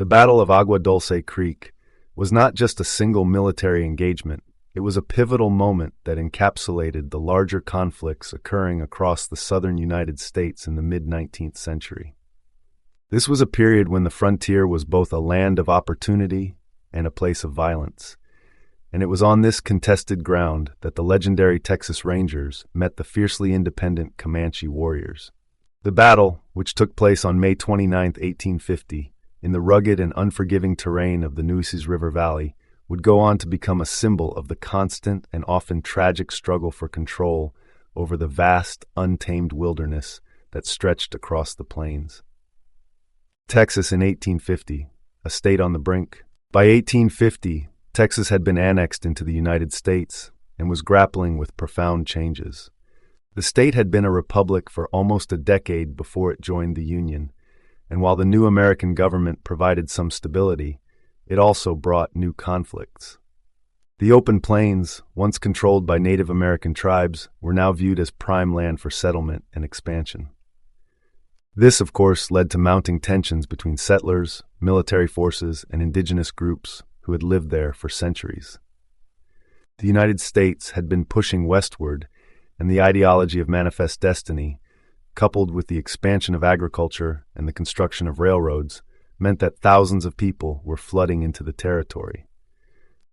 The Battle of Agua Dulce Creek was not just a single military engagement, it was a pivotal moment that encapsulated the larger conflicts occurring across the southern United States in the mid-19th century. This was a period when the frontier was both a land of opportunity and a place of violence, and it was on this contested ground that the legendary Texas Rangers met the fiercely independent Comanche warriors. The battle, which took place on May 29, 1850, in the rugged and unforgiving terrain of the Nueces River Valley, would go on to become a symbol of the constant and often tragic struggle for control over the vast, untamed wilderness that stretched across the plains. Texas in 1850, a state on the brink. By 1850, Texas had been annexed into the United States and was grappling with profound changes. The state had been a republic for almost a decade before it joined the Union, and while the new American government provided some stability, it also brought new conflicts. The open plains, once controlled by Native American tribes, were now viewed as prime land for settlement and expansion. This, of course, led to mounting tensions between settlers, military forces, and indigenous groups who had lived there for centuries. The United States had been pushing westward, and the ideology of manifest destiny, coupled with the expansion of agriculture and the construction of railroads, meant that thousands of people were flooding into the territory.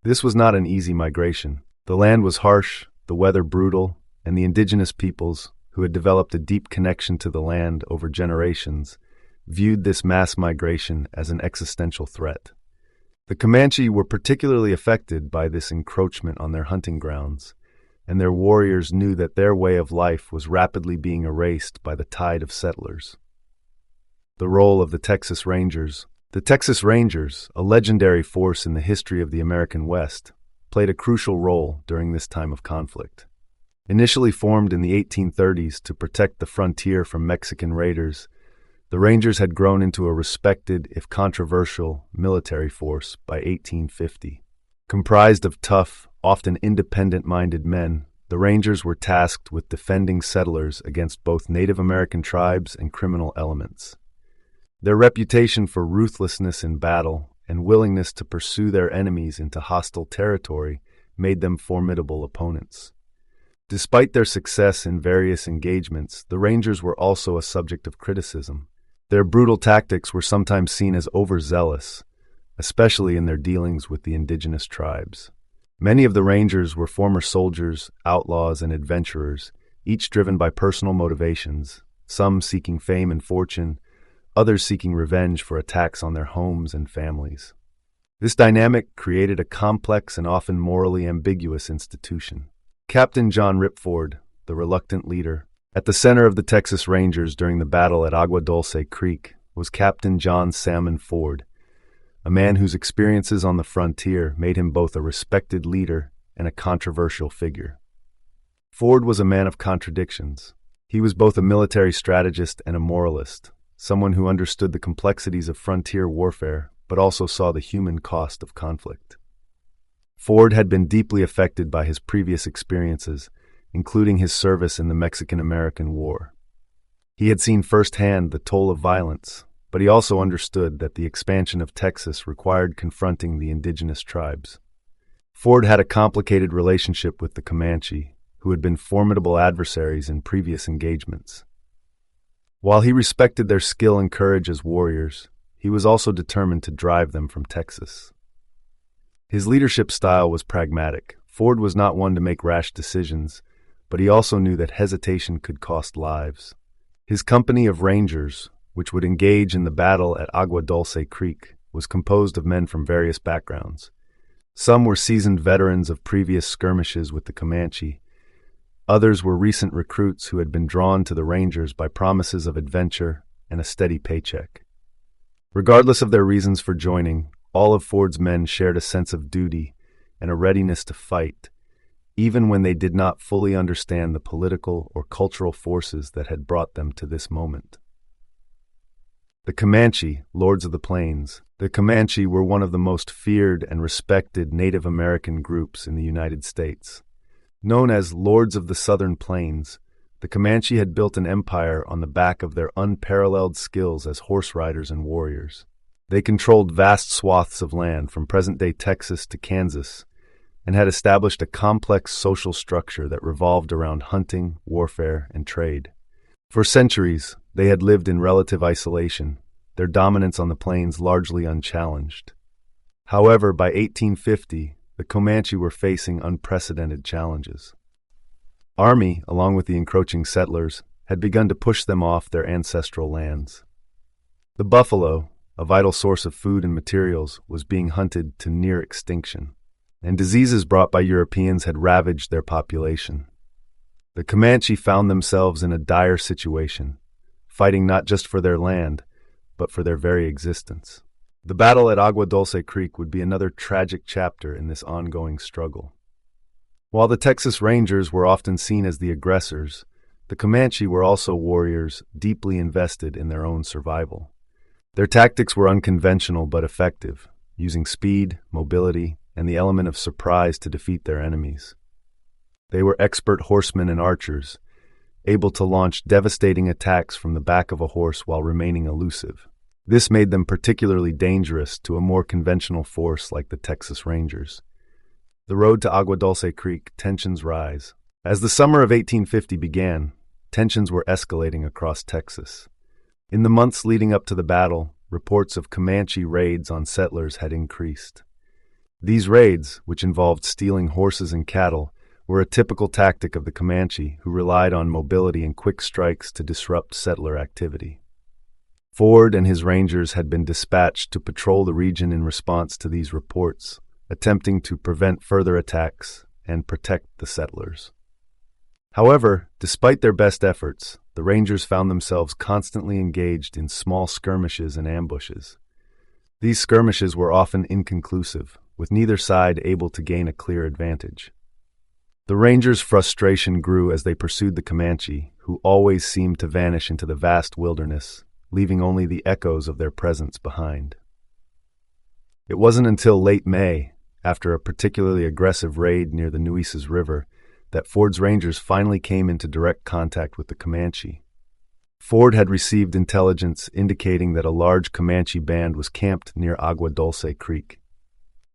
This was not an easy migration. The land was harsh, the weather brutal, and the indigenous peoples, who had developed a deep connection to the land over generations, viewed this mass migration as an existential threat. The Comanche were particularly affected by this encroachment on their hunting grounds, and their warriors knew that their way of life was rapidly being erased by the tide of settlers. The role of the Texas Rangers. The Texas Rangers, a legendary force in the history of the American West, played a crucial role during this time of conflict. Initially formed in the 1830s to protect the frontier from Mexican raiders, the Rangers had grown into a respected, if controversial, military force by 1850. Comprised of tough, often independent-minded men, the Rangers were tasked with defending settlers against both Native American tribes and criminal elements. Their reputation for ruthlessness in battle and willingness to pursue their enemies into hostile territory made them formidable opponents. Despite their success in various engagements, the Rangers were also a subject of criticism. Their brutal tactics were sometimes seen as overzealous, especially in their dealings with the indigenous tribes. Many of the Rangers were former soldiers, outlaws, and adventurers, each driven by personal motivations, some seeking fame and fortune, others seeking revenge for attacks on their homes and families. This dynamic created a complex and often morally ambiguous institution. Captain John Ripford, the reluctant leader, at the center of the Texas Rangers during the battle at Agua Dulce Creek was Captain John Salmon Ford, a man whose experiences on the frontier made him both a respected leader and a controversial figure. Ford was a man of contradictions. He was both a military strategist and a moralist, someone who understood the complexities of frontier warfare, but also saw the human cost of conflict. Ford had been deeply affected by his previous experiences, including his service in the Mexican-American War. He had seen firsthand the toll of violence, but he also understood that the expansion of Texas required confronting the indigenous tribes. Ford had a complicated relationship with the Comanche, who had been formidable adversaries in previous engagements. While he respected their skill and courage as warriors, he was also determined to drive them from Texas. His leadership style was pragmatic. Ford was not one to make rash decisions, but he also knew that hesitation could cost lives. His company of Rangers, which would engage in the battle at Agua Dulce Creek, was composed of men from various backgrounds. Some were seasoned veterans of previous skirmishes with the Comanche. Others were recent recruits who had been drawn to the Rangers by promises of adventure and a steady paycheck. Regardless of their reasons for joining, all of Ford's men shared a sense of duty and a readiness to fight, even when they did not fully understand the political or cultural forces that had brought them to this moment. The Comanche, Lords of the Plains. The Comanche were one of the most feared and respected Native American groups in the United States. Known as Lords of the Southern Plains, the Comanche had built an empire on the back of their unparalleled skills as horse riders and warriors. They controlled vast swaths of land from present-day Texas to Kansas and had established a complex social structure that revolved around hunting, warfare, and trade. For centuries, they had lived in relative isolation, their dominance on the plains largely unchallenged. However, by 1850, the Comanche were facing unprecedented challenges. Army, along with the encroaching settlers, had begun to push them off their ancestral lands. The buffalo, a vital source of food and materials, was being hunted to near extinction, and diseases brought by Europeans had ravaged their population. The Comanche found themselves in a dire situation, fighting not just for their land, but for their very existence. The battle at Agua Dulce Creek would be another tragic chapter in this ongoing struggle. While the Texas Rangers were often seen as the aggressors, the Comanche were also warriors deeply invested in their own survival. Their tactics were unconventional but effective, using speed, mobility, and the element of surprise to defeat their enemies. They were expert horsemen and archers, able to launch devastating attacks from the back of a horse while remaining elusive. This made them particularly dangerous to a more conventional force like the Texas Rangers. The road to Agua Dulce Creek, tensions rise. As the summer of 1850 began, tensions were escalating across Texas. In the months leading up to the battle, reports of Comanche raids on settlers had increased. These raids, which involved stealing horses and cattle, were a typical tactic of the Comanche, who relied on mobility and quick strikes to disrupt settler activity. Ford and his rangers had been dispatched to patrol the region in response to these reports, attempting to prevent further attacks and protect the settlers. However, despite their best efforts, the Rangers found themselves constantly engaged in small skirmishes and ambushes. These skirmishes were often inconclusive, with neither side able to gain a clear advantage. The Rangers' frustration grew as they pursued the Comanche, who always seemed to vanish into the vast wilderness, leaving only the echoes of their presence behind. It wasn't until late May, after a particularly aggressive raid near the Nueces River, that Ford's Rangers finally came into direct contact with the Comanche. Ford had received intelligence indicating that a large Comanche band was camped near Agua Dulce Creek.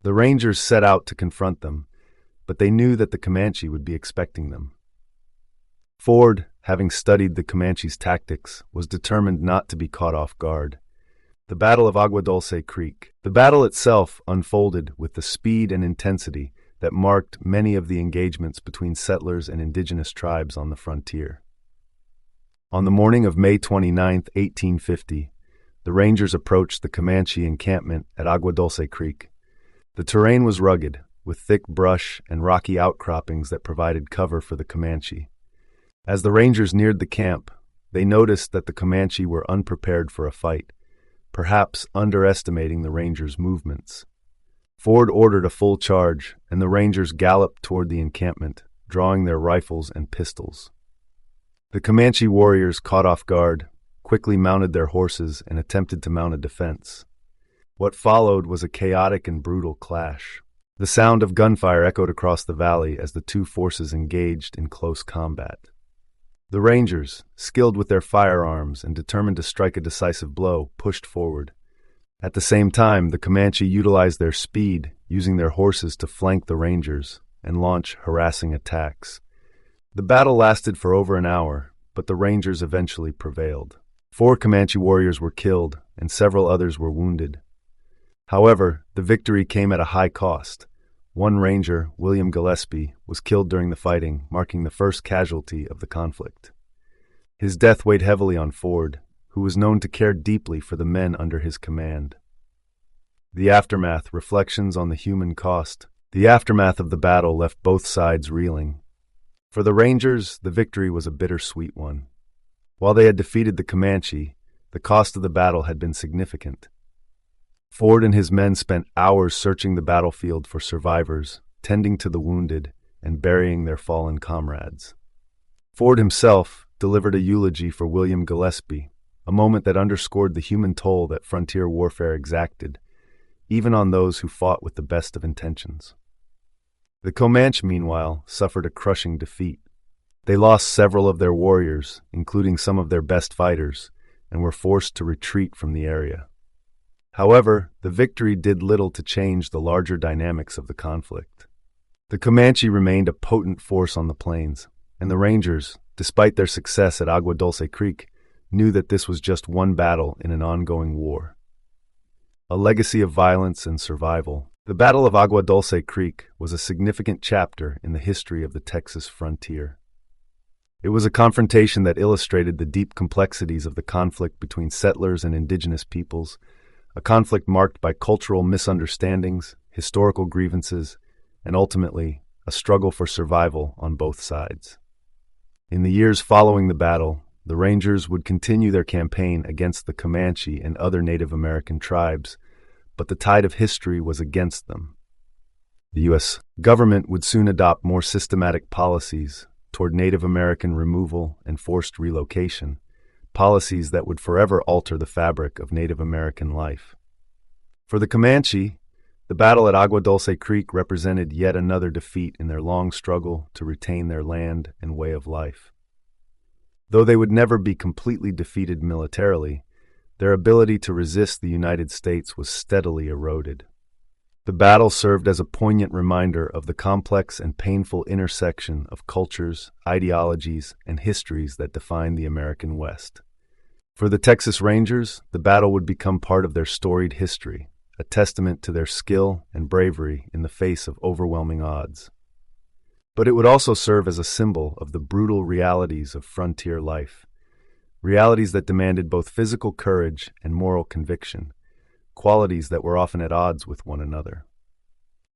The Rangers set out to confront them, but they knew that the Comanche would be expecting them. Ford, having studied the Comanche's tactics, was determined not to be caught off guard. The Battle of Agua Dulce Creek. The battle itself unfolded with the speed and intensity that marked many of the engagements between settlers and indigenous tribes on the frontier. On the morning of May 29, 1850, the Rangers approached the Comanche encampment at Agua Dulce Creek. The terrain was rugged, with thick brush and rocky outcroppings that provided cover for the Comanche. As the Rangers neared the camp, they noticed that the Comanche were unprepared for a fight, perhaps underestimating the Rangers' movements. Ford ordered a full charge, and the Rangers galloped toward the encampment, drawing their rifles and pistols. The Comanche warriors, caught off guard, quickly mounted their horses and attempted to mount a defense. What followed was a chaotic and brutal clash. The sound of gunfire echoed across the valley as the two forces engaged in close combat. The Rangers, skilled with their firearms and determined to strike a decisive blow, pushed forward. At the same time, the Comanche utilized their speed, using their horses to flank the Rangers and launch harassing attacks. The battle lasted for over an hour, but the Rangers eventually prevailed. 4 Comanche warriors were killed, and several others were wounded. However, the victory came at a high cost. One Ranger, William Gillespie, was killed during the fighting, marking the first casualty of the conflict. His death weighed heavily on Ford, who was known to care deeply for the men under his command. The aftermath, reflections on the human cost. The aftermath of the battle left both sides reeling. For the Rangers, the victory was a bittersweet one. While they had defeated the Comanche, the cost of the battle had been significant. Ford and his men spent hours searching the battlefield for survivors, tending to the wounded, and burying their fallen comrades. Ford himself delivered a eulogy for William Gillespie, a moment that underscored the human toll that frontier warfare exacted, even on those who fought with the best of intentions. The Comanche, meanwhile, suffered a crushing defeat. They lost several of their warriors, including some of their best fighters, and were forced to retreat from the area. However, the victory did little to change the larger dynamics of the conflict. The Comanche remained a potent force on the plains, and the Rangers, despite their success at Agua Dulce Creek, knew that this was just one battle in an ongoing war. A legacy of violence and survival, the Battle of Agua Dulce Creek was a significant chapter in the history of the Texas frontier. It was a confrontation that illustrated the deep complexities of the conflict between settlers and indigenous peoples, a conflict marked by cultural misunderstandings, historical grievances, and ultimately, a struggle for survival on both sides. In the years following the battle, the Rangers would continue their campaign against the Comanche and other Native American tribes, but the tide of history was against them. The U.S. government would soon adopt more systematic policies toward Native American removal and forced relocation, policies that would forever alter the fabric of Native American life. For the Comanche, the battle at Agua Dulce Creek represented yet another defeat in their long struggle to retain their land and way of life. Though they would never be completely defeated militarily, their ability to resist the United States was steadily eroded. The battle served as a poignant reminder of the complex and painful intersection of cultures, ideologies, and histories that define the American West. For the Texas Rangers, the battle would become part of their storied history, a testament to their skill and bravery in the face of overwhelming odds. But it would also serve as a symbol of the brutal realities of frontier life, realities that demanded both physical courage and moral conviction, qualities that were often at odds with one another.